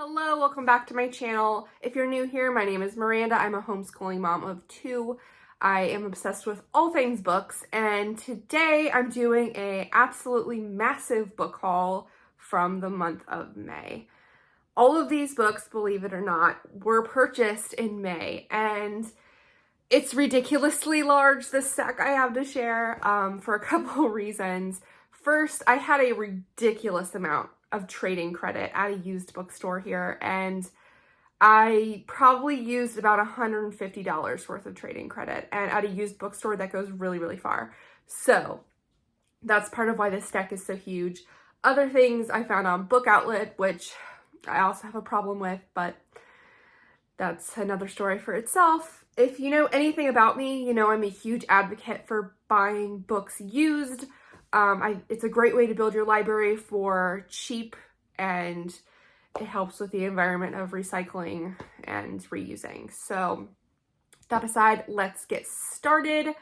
Hello, welcome back to my channel. If you're new here, my name is Miranda. I'm a homeschooling mom of two. I am obsessed with all things books, and today I'm doing a absolutely massive book haul from the month of May. All of these books, believe it or not, were purchased in May, and it's ridiculously large, this stack I have to share, for a couple reasons. First, I had a ridiculous amount of trading credit at a used bookstore here, and I probably used about $150 worth of trading credit, and at a used bookstore that goes really, really far. So that's part of why this stack is so huge. Other things I found on Book Outlet, which I also have a problem with, but that's another story for itself. If you know anything about me, you know I'm a huge advocate for buying books used. It's a great way to build your library for cheap, and it helps with the environment of recycling and reusing. So that aside, let's get started.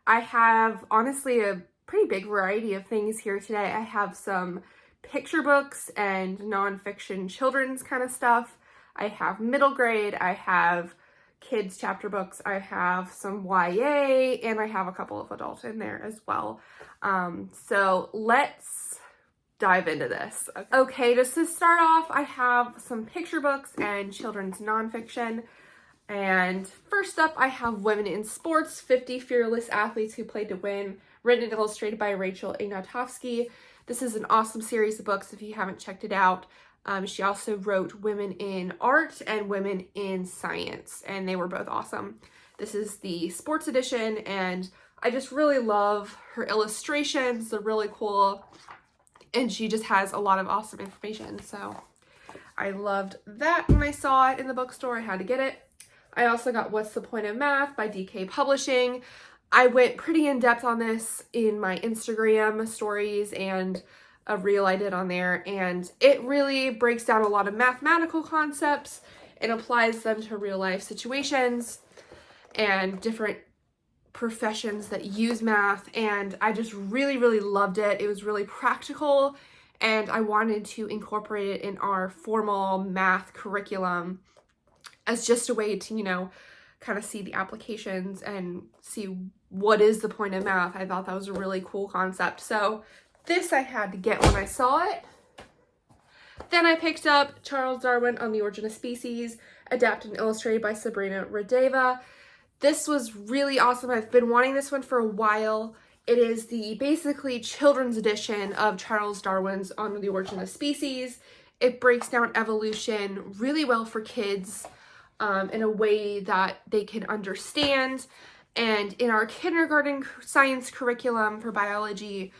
I have honestly a pretty big variety of things here today. I have some picture books and nonfiction children's kind of stuff. I have middle grade, I have kids chapter books, I have some YA, and I have a couple of adult in there as well. So let's dive into this. Okay, just to start off, I have some picture books and children's nonfiction. And first up, I have Women in Sports, 50 Fearless Athletes Who Played to Win, written and illustrated by Rachel Ignatowski. This is an awesome series of books if you haven't checked it out. She also wrote Women in Art and Women in Science, and they were both awesome. This is the sports edition, and I just really love her illustrations. They're really cool, and she just has a lot of awesome information. So I loved that when I saw it in the bookstore. I had to get it. I also got What's the Point of Math by DK Publishing. I went pretty in depth on this in my Instagram stories and a reel I did on there, and it really breaks down a lot of mathematical concepts and applies them to real life situations and different professions that use math, and I just really, really loved it. It was really practical, and I wanted to incorporate it in our formal math curriculum as just a way to, you know, kind of see the applications and see what is the point of math. I thought that was a really cool concept. So this I had to get when I saw it. Then I picked up Charles Darwin on the Origin of Species, adapted and illustrated by Sabrina Radeva. This was really awesome. I've been wanting this one for a while. It is the basically children's edition of Charles Darwin's On the Origin of Species. It breaks down evolution really well for kids in a way that they can understand. And in our kindergarten science curriculum for biology,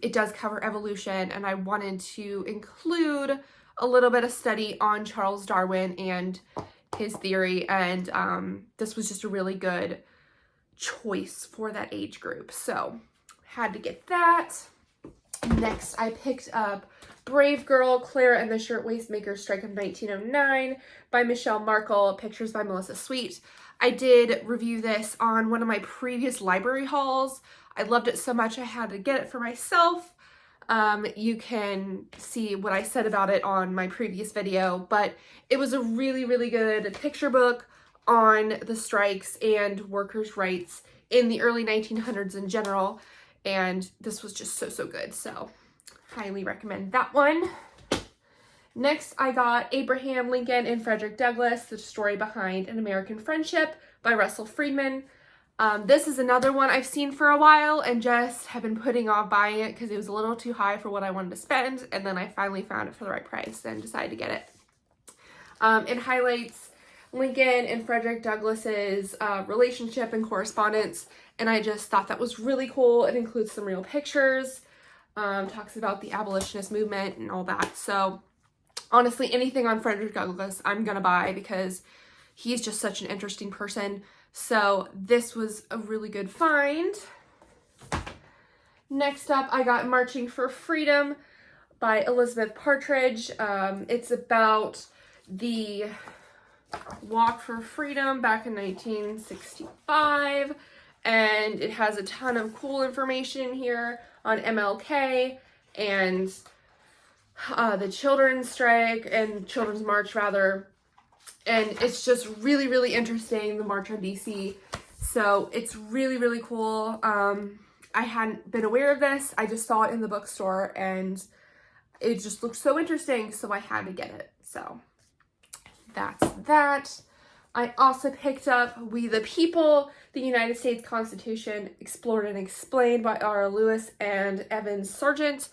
it does cover evolution, and I wanted to include a little bit of study on Charles Darwin and his theory, and this was just a really good choice for that age group, so had to get that. Next, I picked up Brave Girl, Clara and the Shirtwaist Maker's Strike of 1909 by Michelle Markle, pictures by Melissa Sweet. I did review this on one of my previous library hauls. I loved it so much I had to get it for myself. You can see what I said about it on my previous video, but it was a really, really good picture book on the strikes and workers' rights in the early 1900s in general, and this was just so good, so highly recommend that one. Next, I got Abraham Lincoln and Frederick Douglass, The Story Behind an American Friendship by Russell Friedman. This is another one I've seen for a while and just have been putting off buying it because it was a little too high for what I wanted to spend, and then I finally found it for the right price and decided to get it. It highlights Lincoln and Frederick Douglass's relationship and correspondence, and I just thought that was really cool. It includes some real pictures, talks about the abolitionist movement and all that. So honestly, anything on Frederick Douglass I'm gonna buy because he's just such an interesting person. So this was a really good find. Next up, I got Marching for Freedom by Elizabeth Partridge. It's about the walk for freedom back in 1965, and it has a ton of cool information here on MLK, and the children's strike and children's march rather. And it's just really, really interesting, the March on DC. So it's really, really cool. I hadn't been aware of this. I just saw it in the bookstore and it just looked so interesting, so I had to get it. So that's that. I also picked up We the People, the United States Constitution, Explored and Explained by R. Lewis and Evan Sargent.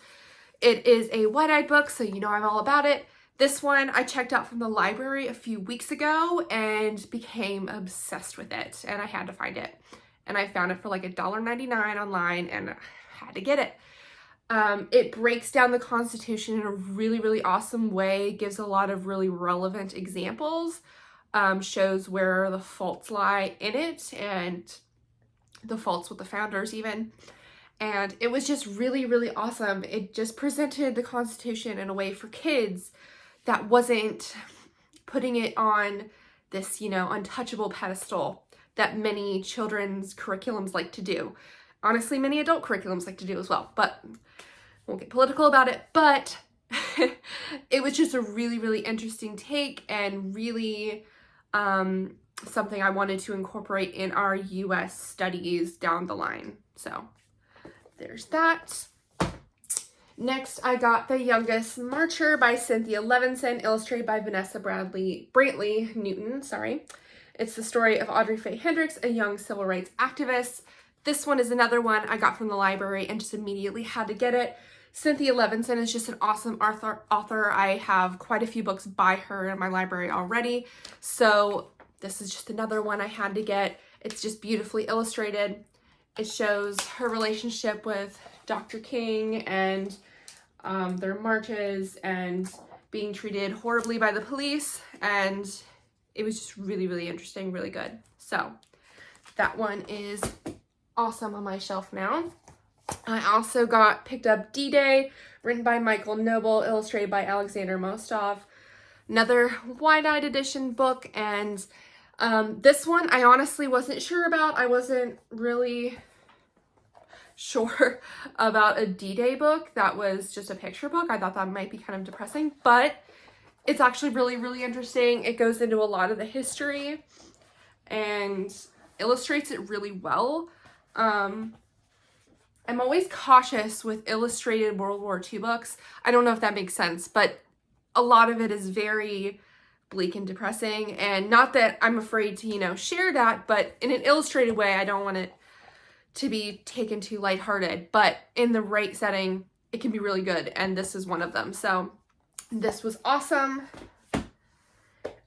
It is a white-eyed book, so you know I'm all about it. This one I checked out from the library a few weeks ago and became obsessed with it, and I had to find it. And I found it for like $1.99 online and had to get it. It breaks down the Constitution in a really, really awesome way, gives a lot of really relevant examples, shows where the faults lie in it and the faults with the founders even. And it was just really, really awesome. It just presented the Constitution in a way for kids that wasn't putting it on this, you know, untouchable pedestal that many children's curriculums like to do. Honestly, many adult curriculums like to do as well, but won't get political about it. But it was just a really, really interesting take and really something I wanted to incorporate in our US studies down the line. So there's that. Next, I got The Youngest Marcher by Cynthia Levinson, illustrated by Vanessa Brantley Newton, sorry. It's the story of Audrey Faye Hendricks, a young civil rights activist. This one is another one I got from the library and just immediately had to get it. Cynthia Levinson is just an awesome author. I have quite a few books by her in my library already, so this is just another one I had to get. It's just beautifully illustrated. It shows her relationship with Dr. King and their marches and being treated horribly by the police, and it was just really, really interesting, really good. So that one is awesome on my shelf now. I also picked up D-Day, written by Michael Noble, illustrated by Alexander Mostov. Another wide-eyed edition book, and this one I honestly wasn't sure about. I wasn't really sure about a D-Day book that was just a picture book. I thought that might be kind of depressing, but it's actually really, really interesting. It goes into a lot of the history and illustrates it really well. I'm always cautious with illustrated World War II books. I don't know if that makes sense, but a lot of it is very bleak and depressing, and not that I'm afraid to, you know, share that, but in an illustrated way, I don't want it to be taken too lighthearted, but in the right setting, it can be really good, and this is one of them. So this was awesome.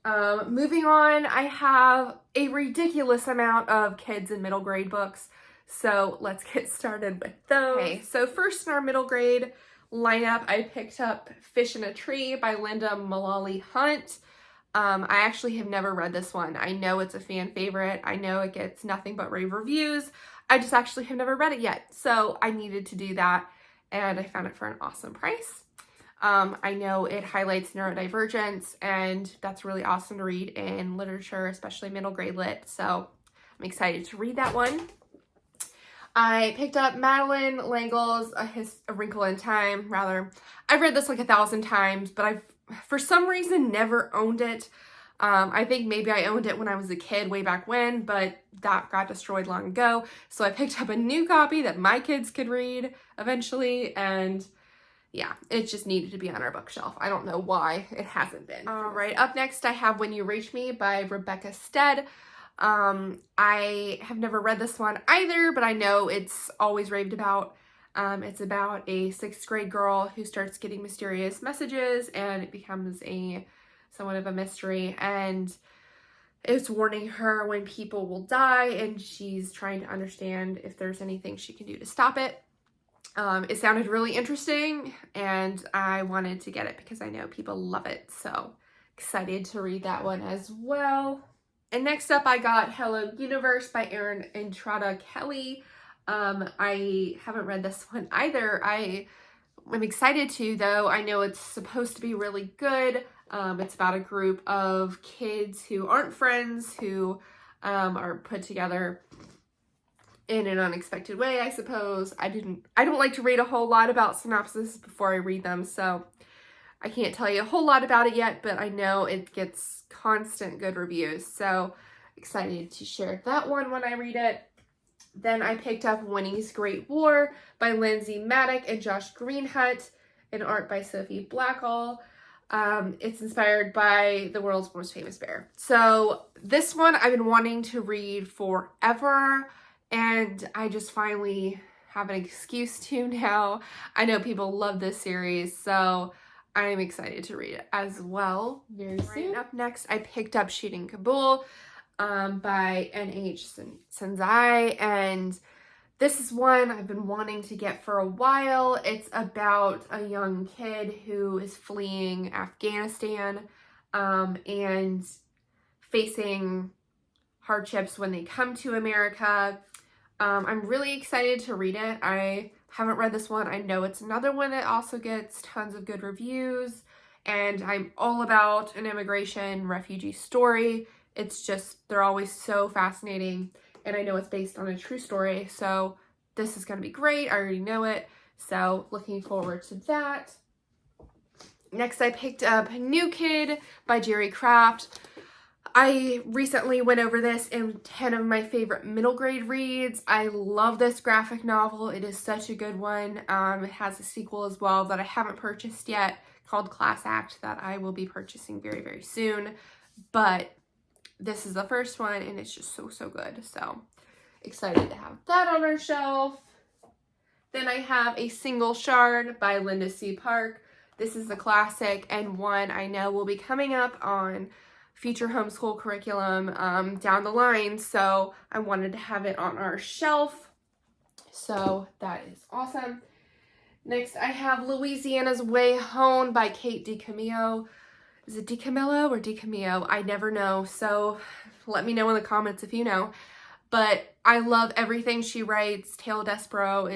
Moving on, I have a ridiculous amount of kids and middle grade books, so let's get started with those. Okay, so first in our middle grade lineup, I picked up Fish in a Tree by Linda Mullally Hunt. I actually have never read this one. I know it's a fan favorite. I know it gets nothing but rave reviews. I just actually have never read it yet, so I needed to do that, and I found it for an awesome price. I know it highlights neurodivergence, and that's really awesome to read in literature, especially middle grade lit, so I'm excited to read that one. I picked up Madeline L'Engle's A Wrinkle in Time, rather. I've read this like 1,000 times, but I've, for some reason, never owned it. I think maybe I owned it when I was a kid way back when, but that got destroyed long ago. So I picked up a new copy that my kids could read eventually, and yeah, it just needed to be on our bookshelf. I don't know why it hasn't been. All right, up next I have When You Reach Me by Rebecca Stead. I have never read this one either, but I know it's always raved about. It's about a 6th grade girl who starts getting mysterious messages, and it becomes somewhat of a mystery, and it's warning her when people will die, and she's trying to understand if there's anything she can do to stop it. It sounded really interesting, and I wanted to get it because I know people love it, so excited to read that one as well. And next up, I got Hello Universe by Erin Entrada Kelly. I haven't read this one either. I'm excited to, though. I know it's supposed to be really good. It's about a group of kids who aren't friends, who are put together in an unexpected way, I suppose. I don't like to read a whole lot about synopsis before I read them, so I can't tell you a whole lot about it yet, but I know it gets constant good reviews. So excited to share that one when I read it. Then I picked up Winnie's Great War by Lindsay Maddock and Josh Greenhut, and art by Sophie Blackall. It's inspired by the world's most famous bear. So this one I've been wanting to read forever, and I just finally have an excuse to now. I know people love this series, so I'm excited to read it as well very soon. Up next, I picked up Shooting Kabul by N.H. Senzai, and this is one I've been wanting to get for a while. It's about a young kid who is fleeing Afghanistan and facing hardships when they come to America. I'm really excited to read it. I haven't read this one. I know it's another one that also gets tons of good reviews, and I'm all about an immigration refugee story. It's just, they're always so fascinating, and I know it's based on a true story, so this is going to be great. I already know it, so looking forward to that. Next, I picked up New Kid by Jerry Craft. I recently went over this in 10 of my favorite middle grade reads. I love this graphic novel. It is such a good one. It has a sequel as well that I haven't purchased yet called Class Act that I will be purchasing very, very soon. But this is the first one, and it's just so, so good. So excited to have that on our shelf. Then I have A Single Shard by Linda C. Park. This is a classic and one I know will be coming up on future homeschool curriculum down the line, so I wanted to have it on our shelf. So that is awesome. Next, I have Louisiana's Way Home by Kate DiCamillo. Is it DiCamillo or DiCamillo? I never know, so let me know in the comments if you know. But I love everything she writes. Tale Despereaux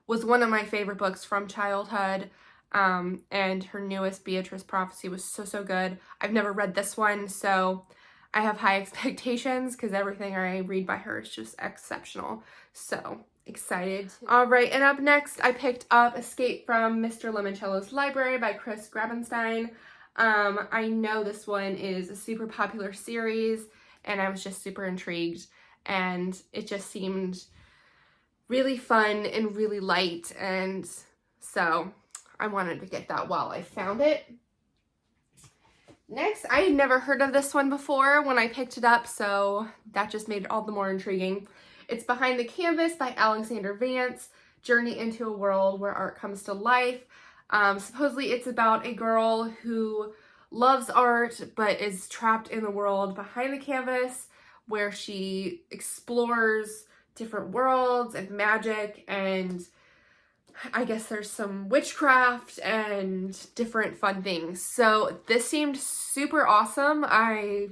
was one of my favorite books from childhood. And her newest, Beatrice Prophecy, was so, so good. I've never read this one, so I have high expectations because everything I read by her is just exceptional. So excited. All right, and up next, I picked up Escape from Mr. Limoncello's Library by Chris Grabenstein. I know this one is a super popular series, and I was just super intrigued, and it just seemed really fun and really light, and so I wanted to get that while I found it. Next, I had never heard of this one before when I picked it up, so that just made it all the more intriguing. It's Behind the Canvas by Alexander Vance, Journey into a World Where Art Comes to Life. Supposedly it's about a girl who loves art but is trapped in the world behind the canvas, where she explores different worlds and magic, and I guess there's some witchcraft and different fun things. So this seemed super awesome. I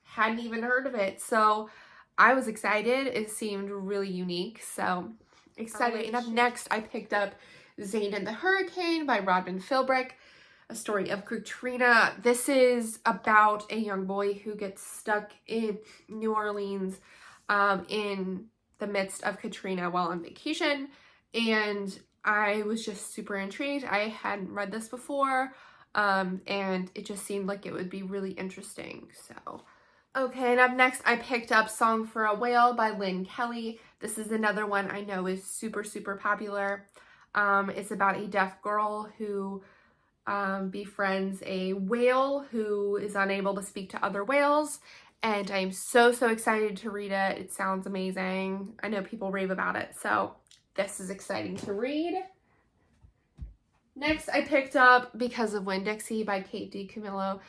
hadn't even heard of it, so I was excited. It seemed really unique, so excited. And up next, I picked up Zane and the Hurricane by Rodman Philbrick, a story of Katrina. This is about a young boy who gets stuck in New Orleans in the midst of Katrina while on vacation, and I was just super intrigued. I hadn't read this before, and it just seemed like it would be really interesting. So, okay, and up next, I picked up Song for a Whale by Lynn Kelly. This is another one I know is super, super popular. It's about a deaf girl who befriends a whale who is unable to speak to other whales, and I'm so, so excited to read it. It sounds amazing. I know people rave about it, so this is exciting to read. Next, I picked up Because of Winn-Dixie by Kate DiCamillo.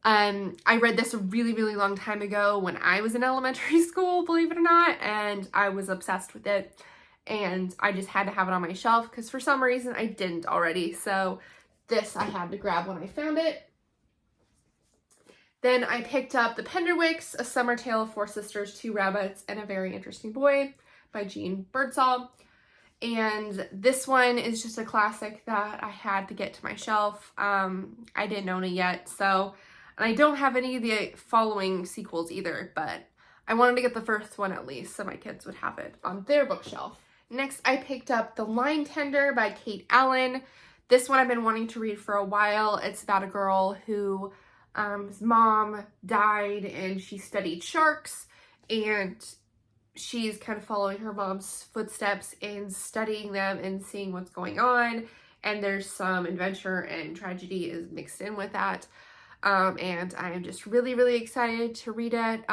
I read this a really, really long time ago when I was in elementary school, believe it or not, and I was obsessed with it. And I just had to have it on my shelf because for some reason I didn't already. So this I had to grab when I found it. Then I picked up The Penderwicks, A Summer Tale of Four Sisters, Two Rabbits, and a Very Interesting Boy by Jean Birdsall. And this one is just a classic that I had to get to my shelf. I didn't own it yet, so, and I don't have any of the following sequels either, but I wanted to get the first one at least so my kids would have it on their bookshelf. Next, I picked up The Line Tender by Kate Allen. This one I've been wanting to read for a while. It's about a girl who his mom died and she studied sharks, and she's kind of following her mom's footsteps and studying them and seeing what's going on. And there's some adventure and tragedy is mixed in with that. And I am just really, really excited to read it.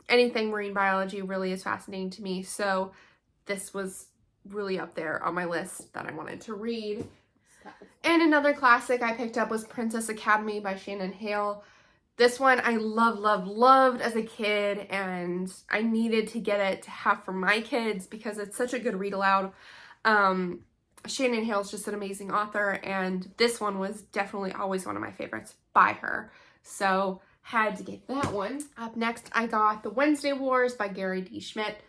Anything marine biology really is fascinating to me. So this was really up there on my list that I wanted to read. And another classic I picked up was Princess Academy by Shannon Hale. This one I loved as a kid, and I needed to get it to have for my kids because it's such a good read aloud. Shannon Hale's just an amazing author, and this one was definitely always one of my favorites by her. So had to get that one. Up next, I got The Wednesday Wars by Gary D. Schmidt.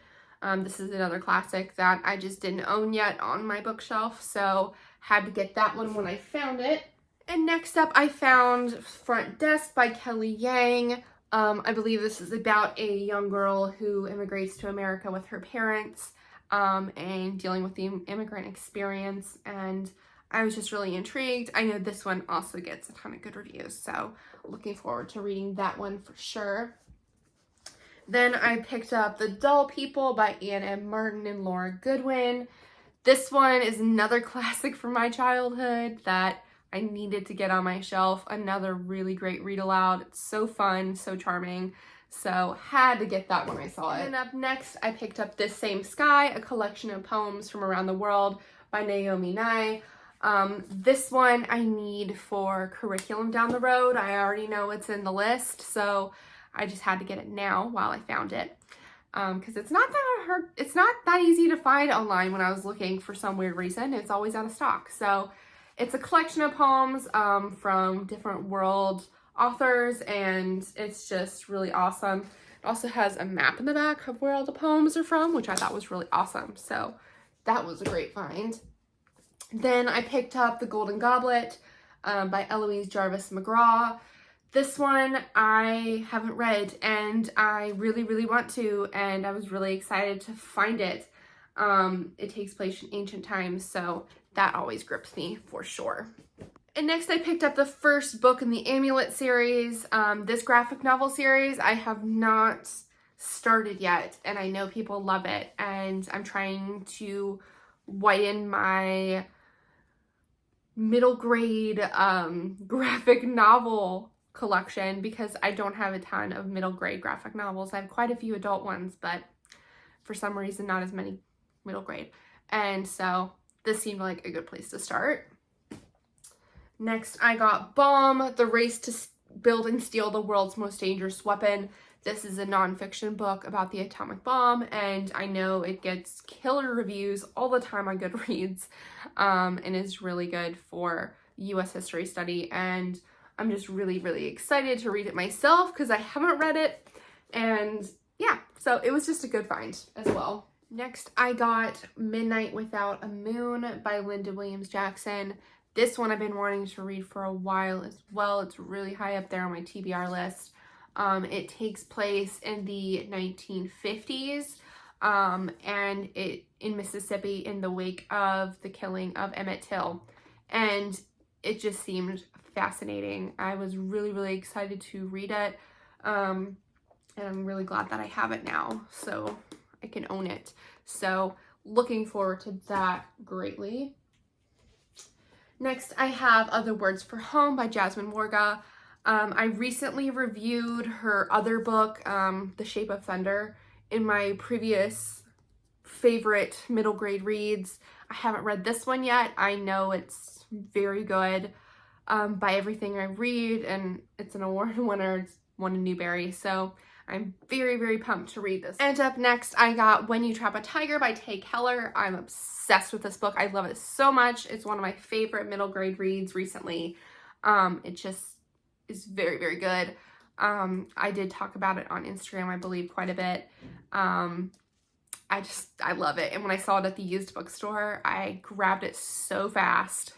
This is another classic that I just didn't own yet on my bookshelf, so had to get that one when I found it. And next up, I found Front Desk by Kelly Yang. I believe this is about a young girl who immigrates to America with her parents, and dealing with the immigrant experience, and I was just really intrigued. I know this one also gets a ton of good reviews, so looking forward to reading that one for sure. Then I picked up The Dull People by Anne M. Martin and Laura Goodwin. This one is another classic from my childhood that I needed to get on my shelf. Another really great read aloud. It's so fun, so charming. So had to get that when I saw it. And then up next, I picked up This Same Sky, a collection of poems from around the world by Naomi Nye. This one I need for curriculum down the road. I already know it's in the list, so I just had to get it now while I found it. Because it's not that hard, it's not that easy to find online when I was looking for some weird reason. It's always out of stock. So it's a collection of poems from different world authors, and it's just really awesome. It also has a map in the back of where all the poems are from, which I thought was really awesome. So that was a great find. Then I picked up The Golden Goblet by Eloise Jarvis McGraw. This one I haven't read, and I really want to, and I was really excited to find it. It takes place in ancient times, so that always grips me for sure. And next I picked up the first book in the Amulet series. This graphic novel series I have not started yet, and I know people love it, and I'm trying to widen my middle grade graphic novel collection because I don't have a ton of middle grade graphic novels. I have quite a few adult ones, but for some reason not as many middle grade. And so this seemed like a good place to start. Next, I got Bomb, The Race to Build and Steal the World's Most Dangerous Weapon. This is a nonfiction book about the atomic bomb, and I know it gets killer reviews all the time on Goodreads, and is really good for US history study, and I'm just really excited to read it myself because I haven't read it, and yeah, so it was just a good find as well. Next, I got Midnight Without a Moon by Linda Williams Jackson. This one I've been wanting to read for a while as well. It's really high up there on my TBR list. It takes place in the 1950s, and in Mississippi in the wake of the killing of Emmett Till. And it just seemed fascinating. I was really excited to read it. And I'm really glad that I have it now, so I can own it. So looking forward to that greatly. Next, I have Other Words for Home by Jasmine Warga. I recently reviewed her other book, The Shape of Thunder, in my previous favorite middle grade reads. I haven't read this one yet. I know it's very good by everything I read, and it's an award winner. It's won a Newbery, so I'm very pumped to read this. And up next, I got When You Trap a Tiger by Tay Keller. I'm obsessed with this book. I love it so much. It's one of my favorite middle grade reads recently. It just is very good. I did talk about it on Instagram, I believe, quite a bit. I love it. And when I saw it at the used bookstore, I grabbed it so fast.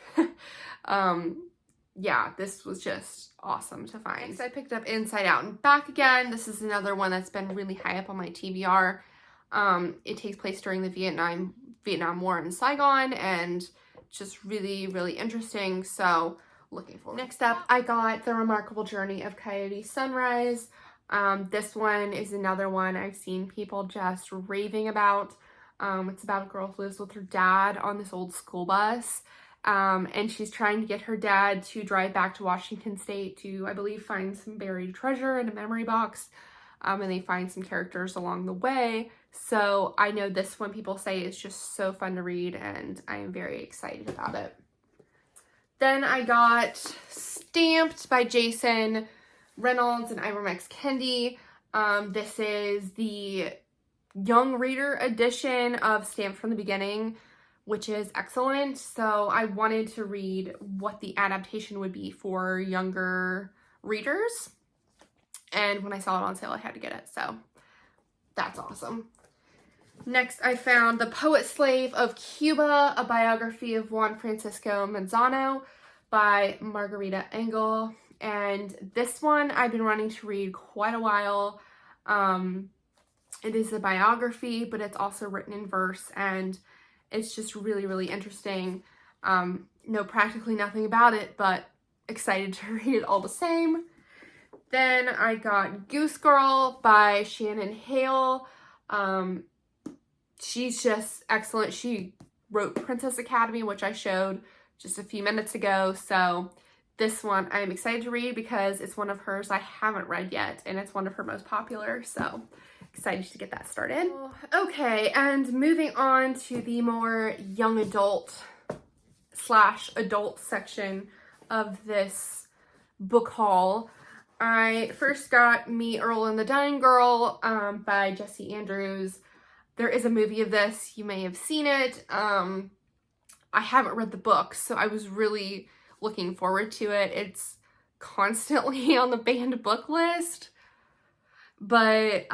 Yeah, this was just awesome to find. Next, I picked up Inside Out and Back Again. This is another one that's been really high up on my TBR. It takes place during the Vietnam War in Saigon, and just really, really interesting. So looking forward. Next up, I got The Remarkable Journey of Coyote Sunrise. This one is another one I've seen people just raving about. It's about a girl who lives with her dad on this old school bus. And she's trying to get her dad to drive back to Washington State to, I believe, find some buried treasure in a memory box. And they find some characters along the way. So I know this one people say is just so fun to read, and I am very excited about it. Then I got Stamped by Jason Reynolds and Ibram Kendi. This is the young reader edition of Stamped from the Beginning, which is excellent. So I wanted to read what the adaptation would be for younger readers. And when I saw it on sale, I had to get it. So that's awesome. Next, I found The Poet Slave of Cuba, a biography of Juan Francisco Manzano by Margarita Engel. And this one I've been wanting to read quite a while. It is a biography, but it's also written in verse, and it's just really, really interesting. Know practically nothing about it, but excited to read it all the same. Then I got Goose Girl by Shannon Hale. She's just excellent. She wrote Princess Academy, which I showed just a few minutes ago. So this one I'm excited to read because it's one of hers I haven't read yet, and it's one of her most popular. So excited to get that started. Okay, and moving on to the more young adult / adult section of this book haul. I first got Me, Earl, and the Dying Girl by Jessie Andrews. There is a movie of this. You may have seen it. I haven't read the book, so I was really looking forward to it. It's constantly on the banned book list, but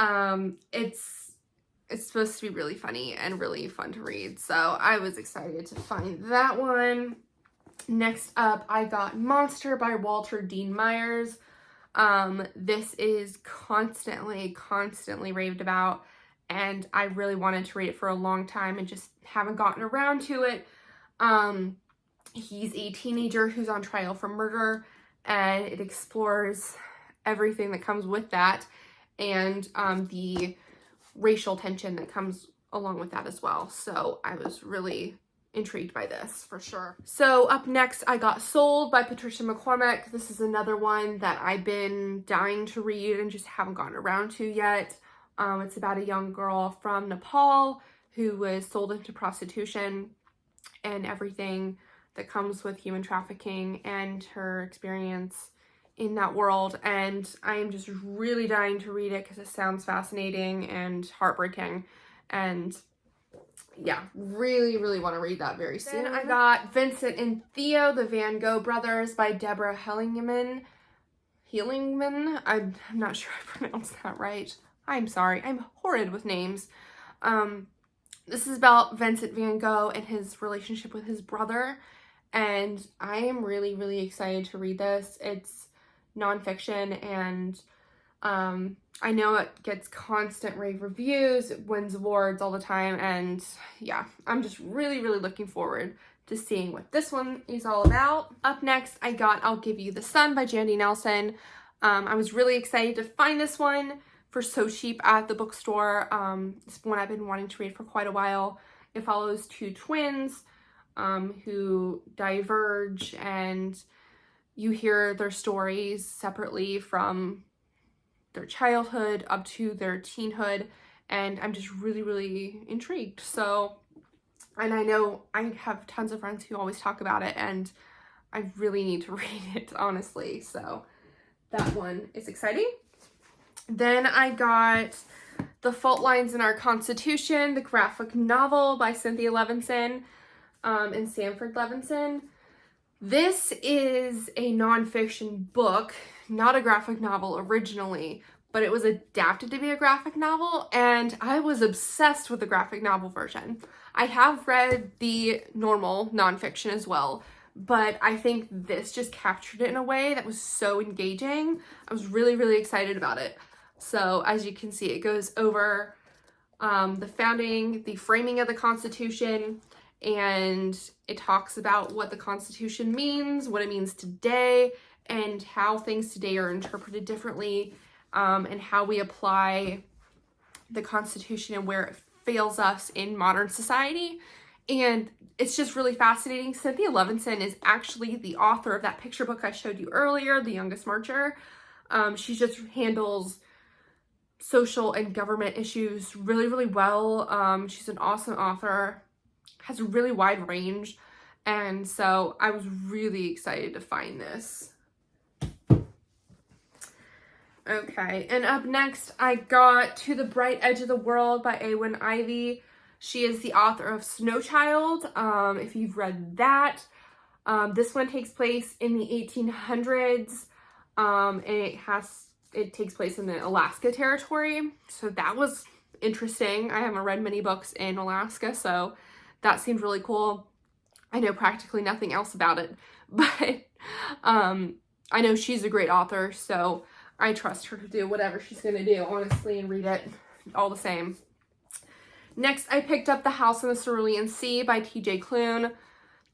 it's supposed to be really funny and really fun to read, so I was excited to find that one. Next up, I got Monster by Walter Dean Myers. This is constantly raved about, and I really wanted to read it for a long time and just haven't gotten around to it. He's a teenager who's on trial for murder, and it explores everything that comes with that, and the racial tension that comes along with that as well. So I was really intrigued by this for sure. So up next, I got Sold by Patricia McCormick. This is another one that I've been dying to read and just haven't gotten around to yet. It's about a young girl from Nepal who was sold into prostitution and everything that comes with human trafficking and her experience in that world. And I am just really dying to read it because it sounds fascinating and heartbreaking. And yeah, really want to read that very soon. Then I got Vincent and Theo, the Van Gogh Brothers by Deborah Hillingman. I'm not sure I pronounced that right. I'm sorry. I'm horrid with names. This is about Vincent van Gogh and his relationship with his brother. And I am really excited to read this. It's nonfiction, and I know it gets constant rave reviews, it wins awards all the time, and yeah, I'm just really looking forward to seeing what this one is all about. Up next, I got I'll Give You the Sun by Jandy Nelson. I was really excited to find this one for so cheap at the bookstore. It's one I've been wanting to read for quite a while. It follows two twins who diverge, and you hear their stories separately from their childhood up to their teenhood, and I'm just really intrigued. So, and I know I have tons of friends who always talk about it, and I really need to read it, honestly. So that one is exciting. Then I got The Fault Lines in Our Constitution, the graphic novel by Cynthia Levinson and Sanford Levinson. This is a nonfiction book, not a graphic novel originally, but it was adapted to be a graphic novel, and I was obsessed with the graphic novel version. I have read the normal nonfiction as well, but I think this just captured it in a way that was so engaging. I was really excited about it. So as you can see, it goes over the founding, the framing of the Constitution, and it talks about what the Constitution means, what it means today, and how things today are interpreted differently, and how we apply the Constitution and where it fails us in modern society. And it's just really fascinating. Cynthia Levinson is actually the author of that picture book I showed you earlier, The Youngest Marcher. She just handles social and government issues really, really well. She's an awesome author, has a really wide range, and so I was really excited to find this. Okay, and up next I got To the Bright Edge of the World by Eowyn Ivey. She is the author of Snow Child, if you've read that. This one takes place in the 1800s, and it takes place in the Alaska Territory, so that was interesting. I haven't read many books in Alaska, so that seemed really cool. I know practically nothing else about it, but I know she's a great author, so I trust her to do whatever she's going to do, honestly, and read it all the same. Next, I picked up The House in the Cerulean Sea by T.J. Klune.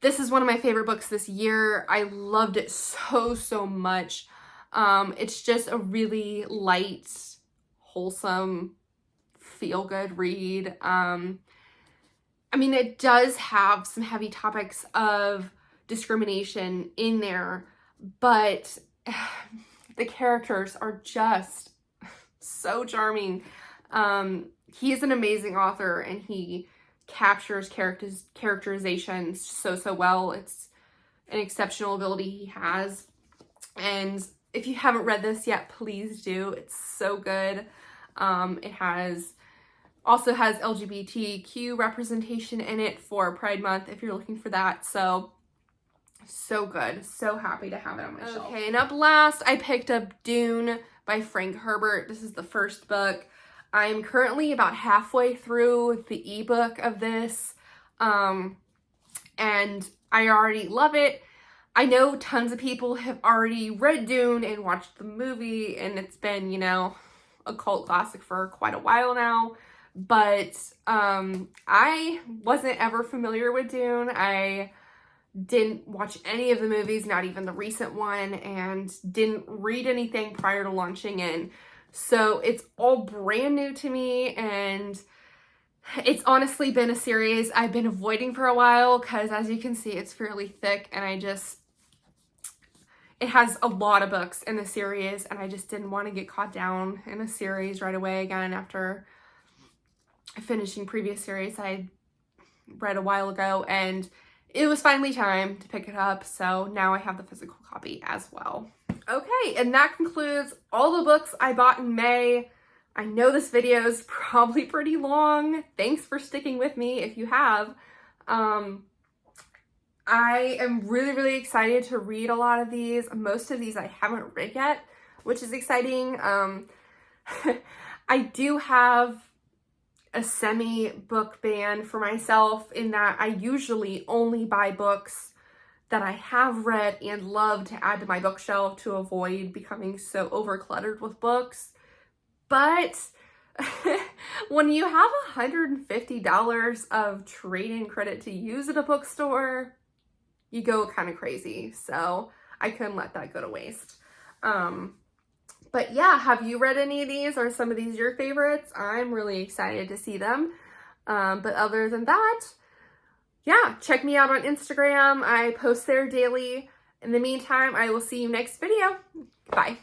This is one of my favorite books this year. I loved it so much. It's just a really light, wholesome, feel-good read. I mean, it does have some heavy topics of discrimination in there, but the characters are just so charming. He is an amazing author, and he captures characterizations so well. It's an exceptional ability he has. And if you haven't read this yet, please do. It's so good. It also has LGBTQ representation in it for Pride Month if you're looking for that. So good. So happy to have it on my shelf. Okay, and up last, I picked up Dune by Frank Herbert. This is the first book. I'm currently about halfway through the ebook of this, and I already love it. I know tons of people have already read Dune and watched the movie, and it's been, you know, a cult classic for quite a while now, but I wasn't ever familiar with Dune. I didn't watch any of the movies, not even the recent one, and didn't read anything prior to launching in. So it's all brand new to me, and it's honestly been a series I've been avoiding for a while because, as you can see, it's fairly thick, and it has a lot of books in the series, and I just didn't want to get caught down in a series right away again after finishing previous series I read a while ago, and it was finally time to pick it up, so now I have the physical copy as well. Okay, and that concludes all the books I bought in May. I know this video is probably pretty long. Thanks for sticking with me if you have. I am really excited to read a lot of these. Most of these I haven't read yet, which is exciting. I do have a semi-book ban for myself in that I usually only buy books that I have read and love to add to my bookshelf to avoid becoming so overcluttered with books. But when you have $150 of trade-in credit to use at a bookstore, you go kind of crazy. So I couldn't let that go to waste. But yeah, have you read any of these? Are some of these your favorites? I'm really excited to see them. But other than that, yeah, check me out on Instagram. I post there daily. In the meantime, I will see you next video. Bye.